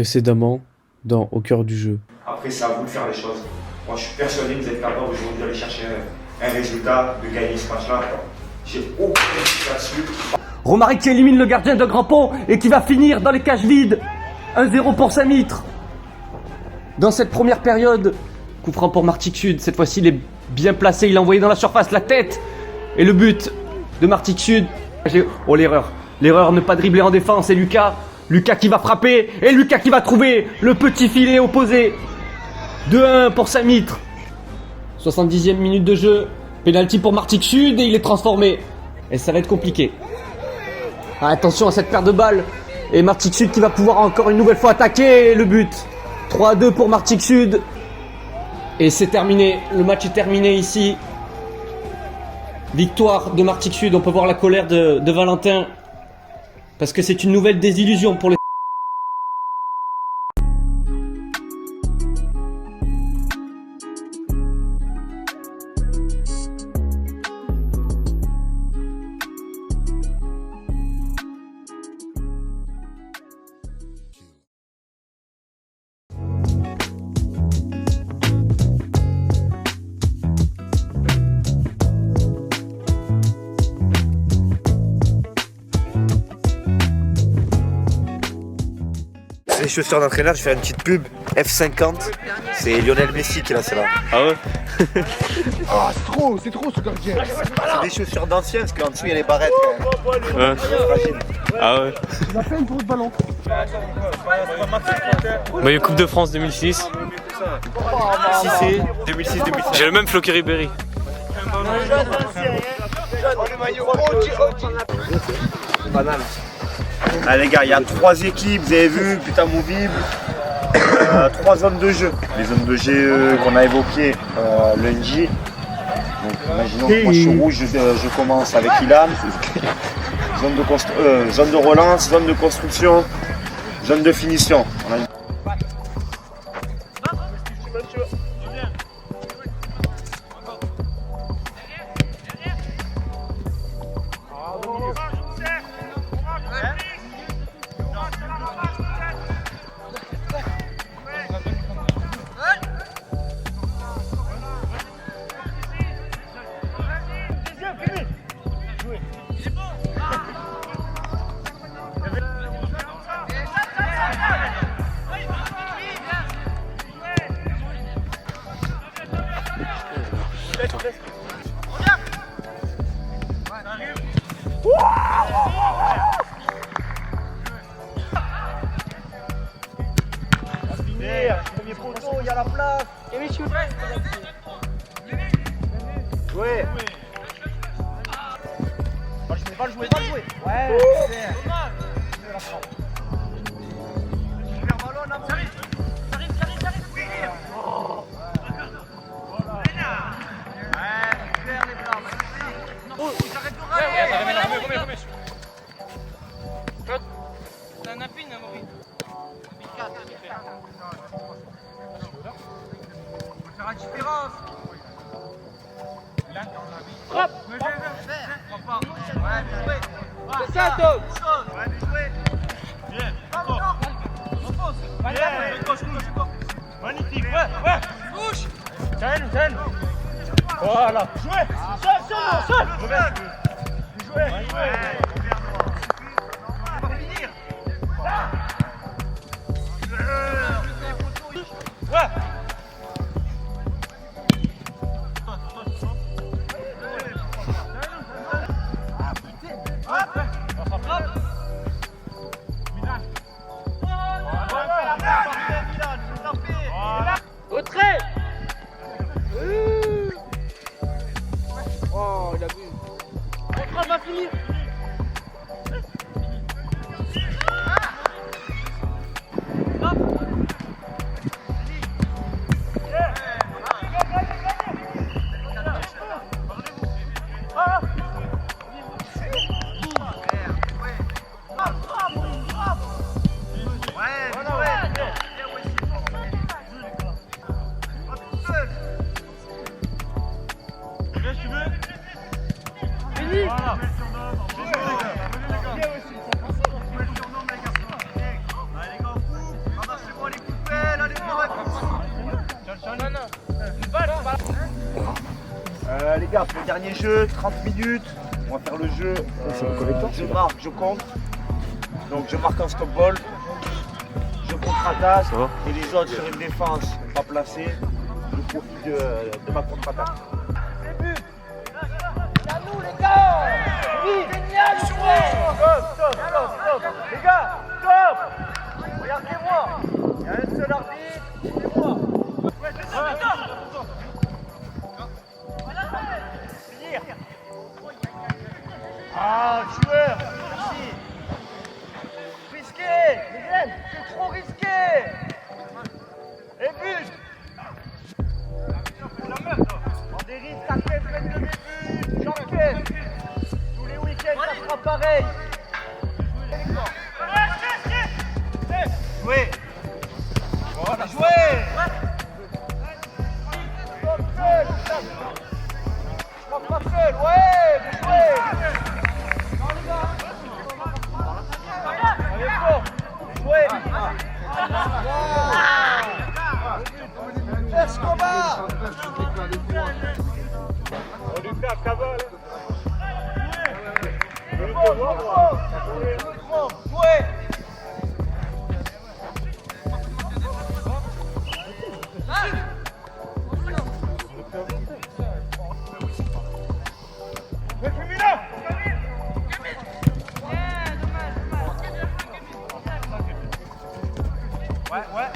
Précédemment, dans Au cœur du jeu. Après, c'est à vous de faire les choses. Moi, je suis persuadé que vous êtes capable aujourd'hui d'aller chercher un résultat, de gagner ce match-là. J'ai aucun doute là-dessus. Romaric qui élimine le gardien de Grandpont et qui va finir dans les cages vides. 1-0 pour Saint-Mitre. Dans cette première période, coup franc pour Martigues Sud. Cette fois-ci, il est bien placé. Il a envoyé dans la surface la tête. Et le but de Martigues Sud. Oh, l'erreur. L'erreur, ne pas dribbler en défense. Et Lucas. Lucas qui va frapper. Et Lucas qui va trouver le petit filet opposé. 2-1 pour Saint-Mitre. 70e minute de jeu. Penalty pour Martigues Sud et il est transformé. Et ça va être compliqué. Attention à cette paire de balles. Et Martigues Sud qui va pouvoir encore une nouvelle fois attaquer. Et le but. 3-2 pour Martigues Sud. Et c'est terminé. Le match est terminé ici. Victoire de Martigues Sud. On peut voir la colère de Valentin. Parce que c'est une nouvelle désillusion pour les... Les chaussures d'entraîneur, je fais une petite pub F50, c'est Lionel Messi qui l'a celle-là. Ah ouais. Ah, c'est trop ce gardien. C'est des chaussures d'anciens parce qu'en dessous il y a les barrettes quand même. Ouais. Ah ouais. Il a fait une tour de ballon. Maillot Coupe de France 2006. Si c'est 2006-2007. J'ai le même Floquet Ribéry. Banal. Ah les gars, il y a 3 équipes, vous avez vu, putain movible. 3 zones de jeu. Les zones de jeu qu'on a évoquées lundi. Donc imaginons que moi je suis rouge, je commence avec Ilan. Zone de relance, zone de construction, zone de finition. On a une... Premier poteau, il y a la place. Jouer. Va le jouer. Ouais. Magnifique, ouais. Touche. Tiens. Voilà. Jouez. Seul. Jouez. On va finir. Ouais. Retrait. Oh, il a vu. Contrôle va finir. Les gars, pour le dernier jeu, 30 minutes. On va faire le jeu. Je marque, je compte. Donc je marque un stop ball. Je contre-attaque. Et les autres sur une défense pas placée. Je profite de ma contre-attaque. C'est à nous, les gars. Oui, génial, Stop. Les gars, stop. Regardez-moi. Il y a un seul arbitre. C'est moi. Finir. Ah, joueur. Merci. Risqué. Miguel, c'est trop risqué. Et but. On des risques à 15 mètres de début. J'enquête. Tous les week-ends, ça sera pareil. Jouez. Voilà, jouez. Pas seul, ouais, vous jouez. Allez, fort. Jouez. Escobar. On lui fait un cavale. Jouez.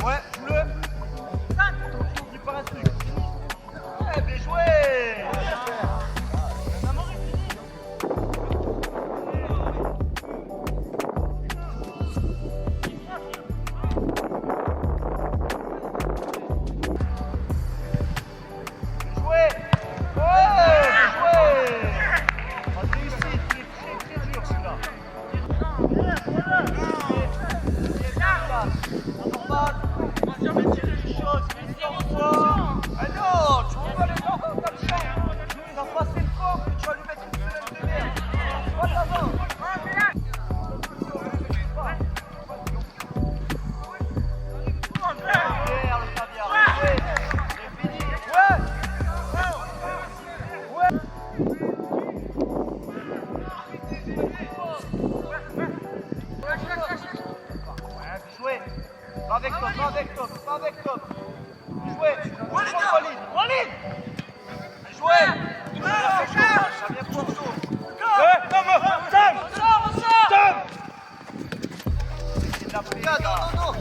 Ouais, joue-le. Il part un truc. Ouais, bien joué. Pas avec top. Jouez. Walid. Jouez. Ça vient pour nous. C'est de la brigade. Non.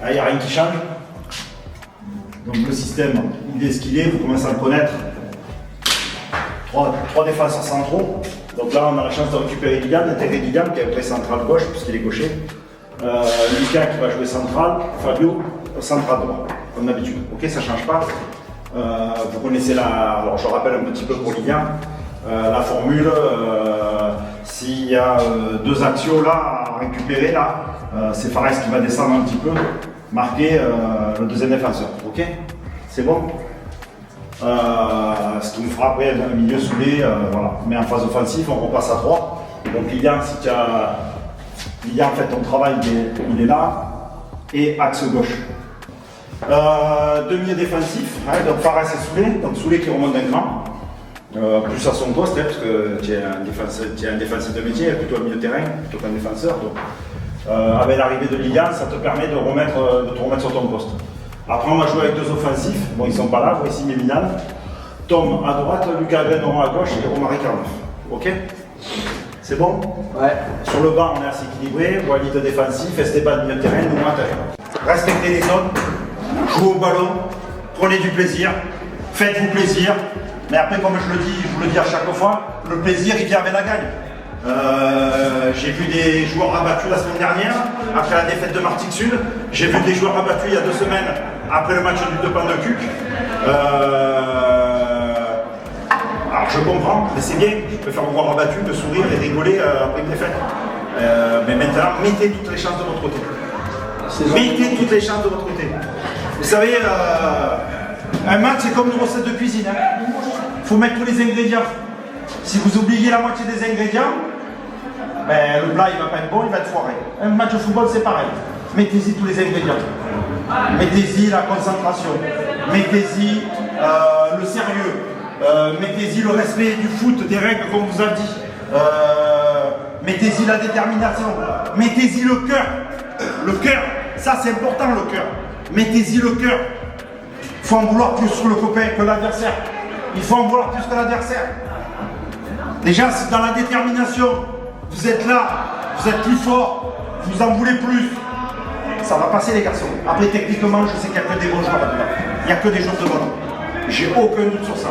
Il n'y a rien qui change. Donc le système, il est ce qu'il est, vous commencez à le connaître. Trois défenseurs centraux. Donc là, on a la chance de récupérer Lilian, d'intégrer Lilian qui est après central gauche, puisqu'il est gaucher. Lucas qui va jouer central, Fabio central droit, comme d'habitude. Ok, ça ne change pas. Vous connaissez alors je rappelle un petit peu pour Lilian, la formule. S'il y a deux axios là à récupérer, là, c'est Fares qui va descendre un petit peu, marquer le deuxième défenseur. Ok, c'est bon. Ce qui nous fera après un milieu soudé, voilà. Mais en phase offensive, on repasse à 3. Donc Lilian, si tu as Lilian, en fait, ton travail il est là, et axe gauche. Deux milieux défensifs, hein, donc Fares est Soulé, donc Soulé qui remonte d'un cran, plus à son poste, hein, parce que tu es un défensif de métier, plutôt un milieu de terrain, plutôt qu'un défenseur. Donc, avec l'arrivée de Lilian, ça te permet de te remettre sur ton poste. Après, on va jouer avec deux offensifs, bon, ils sont pas là, voici Milan. Tom à droite, Lucas Benon à gauche et Romaric à 9. Ok? C'est bon? Ouais. Sur le banc, on est assez équilibré. Walid défensif, Esteban milieu de terrain, nous attaquant. Respectez les zones, jouez au ballon, prenez du plaisir, faites-vous plaisir. Mais après, comme je vous le dis à chaque fois, le plaisir il vient avec la gagne. J'ai vu des joueurs rabattus la semaine dernière, après la défaite de Martigues Sud. J'ai vu des joueurs rabattus il y a 2 semaines, après le match du Pan de Cuc. Alors je comprends, mais c'est bien, je préfère vous voir rabattu, de sourire et rigoler après une défaite. Mais maintenant, mettez toutes les chances de votre côté. Mettez toutes les chances de votre côté. Vous savez, un match c'est comme une recette de cuisine. Il faut mettre tous les ingrédients. Si vous oubliez la moitié des ingrédients, ben, le plat il va pas être bon, il va être foiré. Un match de football c'est pareil. Mettez-y tous les ingrédients. Mettez-y la concentration. Mettez-y le sérieux. Mettez-y le respect du foot, des règles qu'on vous a dit. Mettez-y la détermination. Mettez-y le cœur. Le cœur, ça c'est important le cœur. Mettez-y le cœur. Il faut en vouloir plus sur le copain que l'adversaire. Il faut en vouloir plus que l'adversaire. Déjà, dans la détermination, vous êtes là, vous êtes plus fort, vous en voulez plus. Ça va passer les garçons. Après, techniquement, je sais qu'il n'y a que des bons joueurs là-dedans. Il n'y a que des joueurs de ballon. J'ai aucun doute sur ça.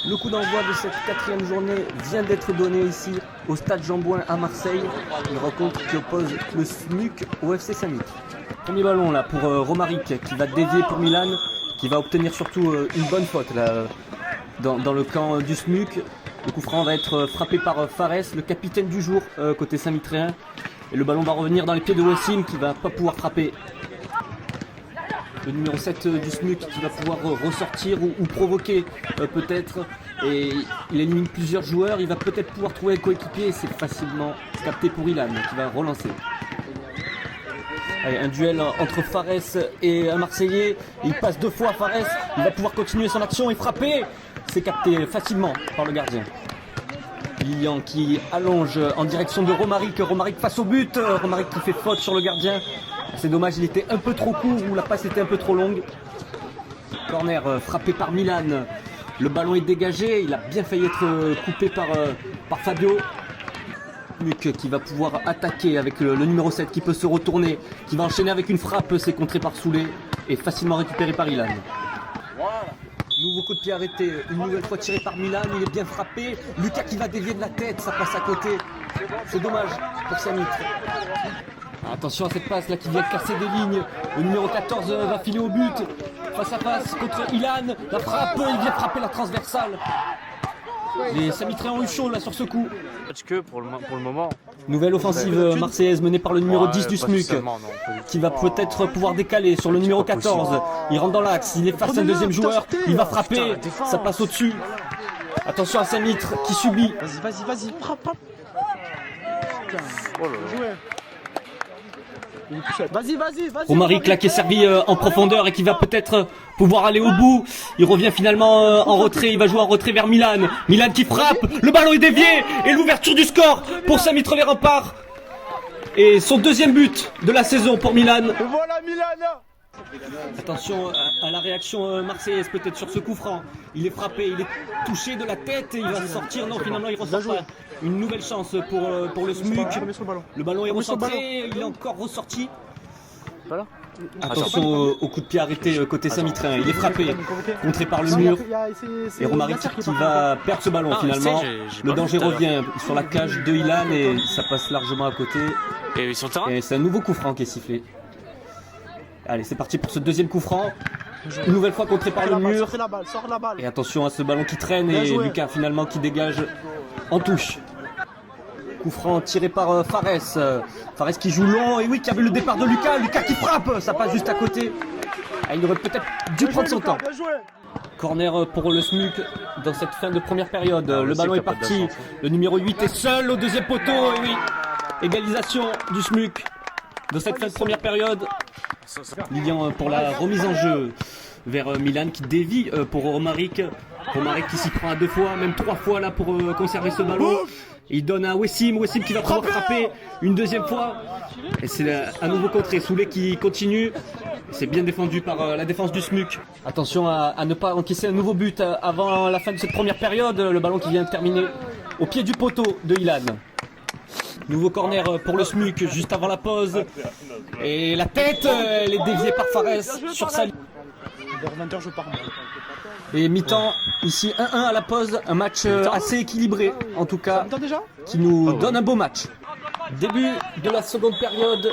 Le coup d'envoi de cette 4e journée vient d'être donné ici au stade Jean-Bouin à Marseille. Une rencontre qui oppose le SMUC au FC Saint-Mitre. Premier ballon là pour Romaric qui va dévier pour Milan, qui va obtenir surtout une bonne faute là, dans le camp du SMUC. Le coup franc va être frappé par Fares, le capitaine du jour côté Saint-Mitréen. Et le ballon va revenir dans les pieds de Wassim qui va pas pouvoir frapper. Le numéro 7 du SMUC qui va pouvoir ressortir ou provoquer peut-être. Et il élimine plusieurs joueurs, il va peut-être pouvoir trouver un coéquipier. C'est facilement capté pour Ilan qui va relancer. Allez, un duel entre Fares et un Marseillais. Il passe 2 fois Fares, il va pouvoir continuer son action et frapper. C'est capté facilement par le gardien. Lilian qui allonge en direction de Romaric. Romaric face au but. Romaric qui fait faute sur le gardien. C'est dommage, il était un peu trop court ou la passe était un peu trop longue. Corner frappé par Milan. Le ballon est dégagé. Il a bien failli être coupé par Fabio. Luc qui va pouvoir attaquer avec le numéro 7 qui peut se retourner. Qui va enchaîner avec une frappe. C'est contré par Soulé et facilement récupéré par Ilan. Nouveau coup de pied arrêté, une nouvelle fois tiré par Milan, il est bien frappé. Lucas qui va dévier de la tête, ça passe à côté. C'est dommage pour Saint-Mitre. Attention à cette passe là qui vient casser des lignes. Le numéro 14 va filer au but. Face à face contre Ilan. La frappe, il vient frapper la transversale. Les Saint-Mitréens ont eu chaud là sur ce coup. Que pour le moment. Nouvelle offensive marseillaise menée par le numéro 10 du SMUC qui va peut-être pouvoir décaler sur le numéro 14. Il rentre dans l'axe, il est face à un deuxième joueur, il va frapper, ça passe au-dessus. Attention à Saint-Mitre qui subit. Vas-y, frappe. Oh là là. Vas-y. Romaric là qui est servi en profondeur et qui va peut-être pouvoir aller au bout. Il revient finalement en retrait, il va jouer en retrait vers Milan. Milan qui frappe, le ballon est dévié et l'ouverture du score pour Saint-Mitre les Remparts. Et son deuxième but de la saison pour Milan. Voilà Milan. Attention à la réaction marseillaise peut-être sur ce coup franc. Il est frappé, il est touché de la tête et il va sortir. Non, finalement il ressort pas. Une nouvelle chance pour le SMUC. Le ballon est recentré, il est encore ressorti. Voilà. Attention au coup de pied arrêté côté Saint-Mitréen. Il est frappé, contré par le mur. Et Romaric qui va perdre ce ballon finalement. Le danger revient sur la cage de Ilan et ça passe largement à côté. Et sur le terrain. Et c'est un nouveau coup franc qui est sifflé. Allez, c'est parti pour ce deuxième coup franc. Une nouvelle fois contré par le mur. Sors la balle. Et attention à ce ballon qui traîne et Lucas finalement qui dégage en touche. Coup franc tiré par Fares. Fares qui joue long et oui, qui avait le départ de Lucas. Lucas qui frappe, ça passe juste à côté. Ah, il aurait peut-être dû prendre son temps. Corner pour le SMUC dans cette fin de première période. Le ballon est parti. Le numéro 8 est seul au deuxième poteau. Et oui, égalisation du SMUC dans cette fin de première période. Lilian pour la remise en jeu vers Milan qui dévie pour Romaric. Romaric qui s'y prend à 2 fois, même 3 fois là pour conserver ce ballon. Il donne à Wessim qui va pouvoir frapper une deuxième fois. Et c'est à nouveau contré. Soulet qui continue. C'est bien défendu par la défense du SMUC. Attention à ne pas encaisser un nouveau but avant la fin de cette première période. Le ballon qui vient de terminer au pied du poteau de Ilan. Nouveau corner pour le SMUC juste avant la pause. Et la tête, elle est déviée par Fares sur sa ligne. Vers 20h, je pars. Et mi-temps, ici 1-1 à la pause, un match assez équilibré en tout cas, Déjà qui nous donne un beau match. Début de la seconde période,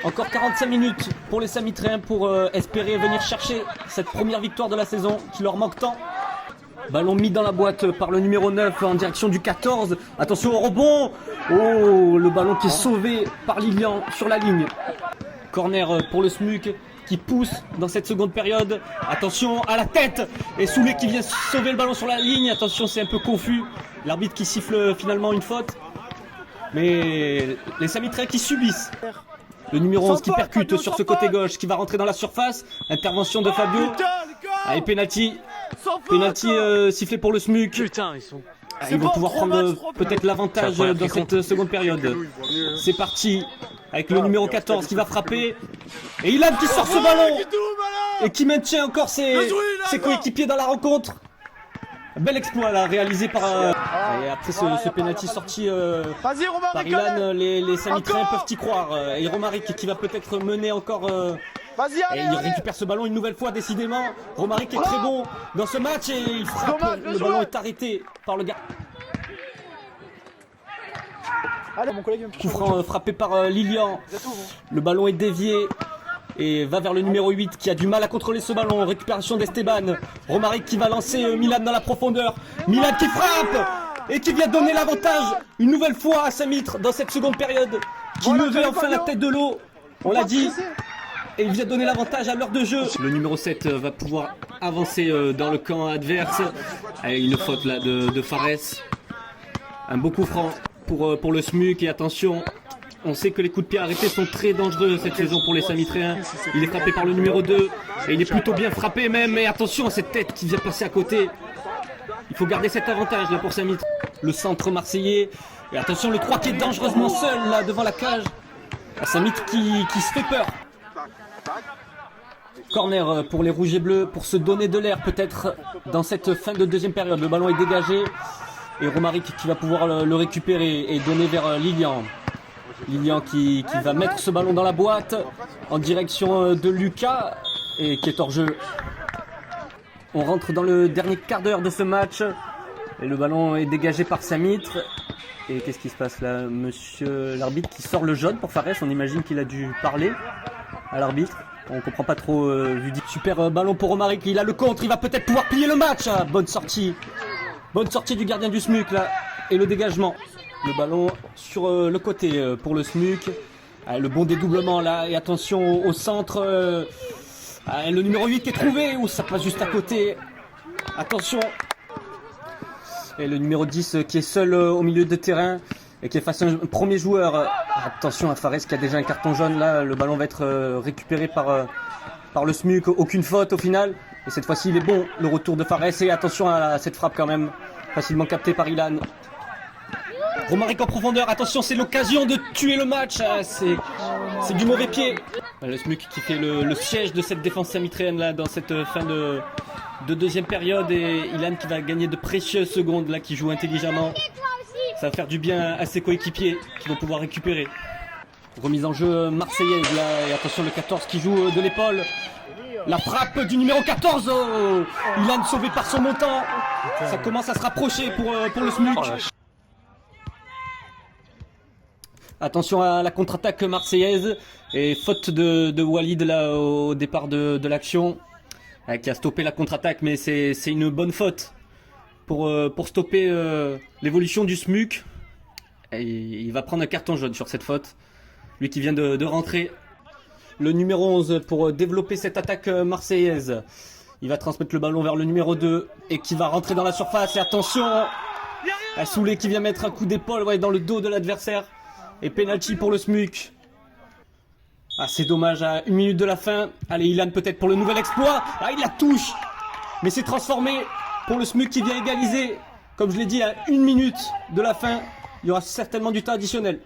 encore 45 minutes pour les Samitréens pour espérer venir chercher cette première victoire de la saison qui leur manque tant. Ballon mis dans la boîte par le numéro 9 en direction du 14. Attention au rebond. Oh, le ballon qui est sauvé par Lilian sur la ligne. Corner pour le SMUC qui pousse dans cette seconde période. Attention à la tête. Et Soulet qui vient sauver le ballon sur la ligne. Attention, c'est un peu confus. L'arbitre qui siffle finalement une faute. Mais les Samitréens qui subissent. Le numéro 11 qui percute sur ce côté gauche, qui va rentrer dans la surface. Intervention de Fabio. Allez, penalty. Penalty sifflé pour le SMUC. Putain, ils sont. Ils vont pouvoir prendre peut-être l'avantage dans cette seconde période. C'est parti avec le numéro 14 qui va frapper. Et Ilan qui sort ce ballon et qui maintient encore ses coéquipiers dans la rencontre. Bel exploit là réalisé par... Et après ce penalty sorti Vas-y, Romaric, par Ilan, les Samitréens peuvent y croire. Et Romaric qui va peut-être mener encore... Vas-y, Et allez, il allez. récupère ce ballon une nouvelle fois décidément. Romaric est très bon dans ce match et il frappe. Dommage, bien Le joué. ballon est arrêté par le gars. Allez, mon collègue, Coup franc frappé par Lilian. Le ballon est dévié et va vers le numéro 8 qui a du mal à contrôler ce ballon. Récupération d'Esteban. Romaric qui va lancer Milan dans la profondeur. Milan qui frappe et qui vient donner l'avantage une nouvelle fois à Saint-Mitre dans cette seconde période. Qui levait enfin la tête de l'eau. On l'a dit. Et il vient donner l'avantage à l'heure de jeu. Le numéro 7 va pouvoir avancer dans le camp adverse. Allez, une faute là de Fares. Un beau coup franc pour le SMUC. Et attention, on sait que les coups de pied arrêtés sont très dangereux cette saison pour les Samitréens. Il est frappé par le numéro 2. Et il est plutôt bien frappé même. Mais attention à cette tête qui vient passer à côté. Il faut garder cet avantage là pour Saint-Mitre. Le centre marseillais. Et attention le 3 qui est dangereusement seul là devant la cage. Saint-Mitre qui se fait peur. Corner pour les rouges et bleus pour se donner de l'air peut-être dans cette fin de deuxième période. Le ballon est dégagé et Romaric qui va pouvoir le récupérer et donner vers Lilian. Lilian qui va mettre ce ballon dans la boîte en direction de Lucas et qui est hors jeu. On rentre dans le dernier quart d'heure de ce match et le ballon est dégagé par Saint-Mitre. Et qu'est-ce qui se passe là? Monsieur l'arbitre qui sort le jaune pour Fares, on imagine qu'il a dû parler à l'arbitre. On comprend pas trop vu dit. Super ballon pour Romaric, il a le contre, il va peut-être pouvoir plier le match. Ah, bonne sortie du gardien du SMUC là. Et le dégagement. Le ballon sur le côté pour le SMUC. Ah, le bon dédoublement là. Et attention au centre. Le numéro 8 qui est trouvé. Ou ça passe juste à côté. Attention. Et le numéro 10 qui est seul au milieu de terrain. Et qui est face à un premier joueur. Attention à Fares qui a déjà un carton jaune là. Le ballon va être récupéré par le SMUC. Aucune faute au final. Et cette fois-ci il est bon. Le retour de Fares. Et attention à cette frappe quand même. Facilement captée par Ilan. Romaric en profondeur. Attention, c'est l'occasion de tuer le match. C'est du mauvais pied. Le SMUC qui fait le siège de cette défense samitréenne là dans cette fin de deuxième période. Et Ilan qui va gagner de précieuses secondes là, qui joue intelligemment. Ça va faire du bien à ses coéquipiers qui vont pouvoir récupérer. Remise en jeu marseillaise là, et attention le 14 qui joue de l'épaule. La frappe du numéro 14, oh, Ilan sauvé par son montant. Ça commence à se rapprocher pour le SMUC. Attention à la contre-attaque marseillaise et faute de Walid là au départ de l'action qui a stoppé la contre-attaque, mais c'est une bonne faute pour stopper l'évolution du SMUC. Et il va prendre un carton jaune sur cette faute. Lui qui vient de rentrer. Le numéro 11 pour développer cette attaque marseillaise. Il va transmettre le ballon vers le numéro 2 et qui va rentrer dans la surface. Et attention à Soulet qui vient mettre un coup d'épaule dans le dos de l'adversaire. Et penalty pour le SMUC. Ah, c'est dommage à 1 minute de la fin. Allez, Ilan peut-être pour le nouvel exploit. Ah, il la touche. Mais c'est transformé pour le SMUC qui vient égaliser. Comme je l'ai dit, à 1 minute de la fin, il y aura certainement du temps additionnel.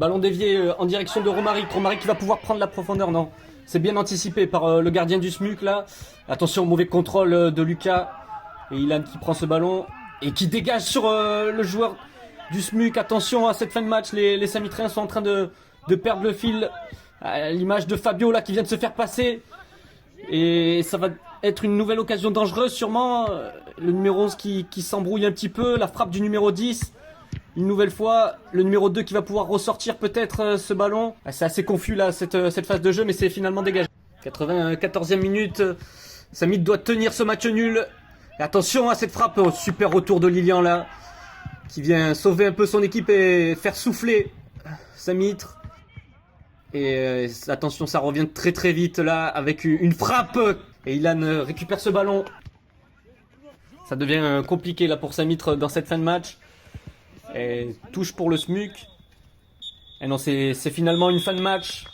Ballon dévié en direction de Romaric. Romaric qui va pouvoir prendre la profondeur, non. C'est bien anticipé par le gardien du SMUC là. Attention, mauvais contrôle de Lucas. Et Ilan qui prend ce ballon et qui dégage sur le joueur du SMUC. Attention à cette fin de match, les Samitriens sont en train de perdre le fil. À l'image de Fabio là qui vient de se faire passer. Et ça va être une nouvelle occasion dangereuse sûrement. Le numéro 11 qui s'embrouille un petit peu. La frappe du numéro 10. Une nouvelle fois, le numéro 2 qui va pouvoir ressortir peut-être ce ballon. C'est assez confus là cette phase de jeu, mais c'est finalement dégagé. 94e minute, Samit doit tenir ce match nul. Et attention à cette frappe, super retour de Lilian là, qui vient sauver un peu son équipe et faire souffler Samitre. Et attention, ça revient très très vite là, avec une frappe. Et Ilan récupère ce ballon. Ça devient compliqué là pour Samitre dans cette fin de match. Et touche pour le SMUC. Et non, c'est finalement une fin de match.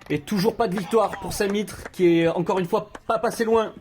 Et toujours pas de victoire pour Samitre, qui est encore une fois pas passé loin.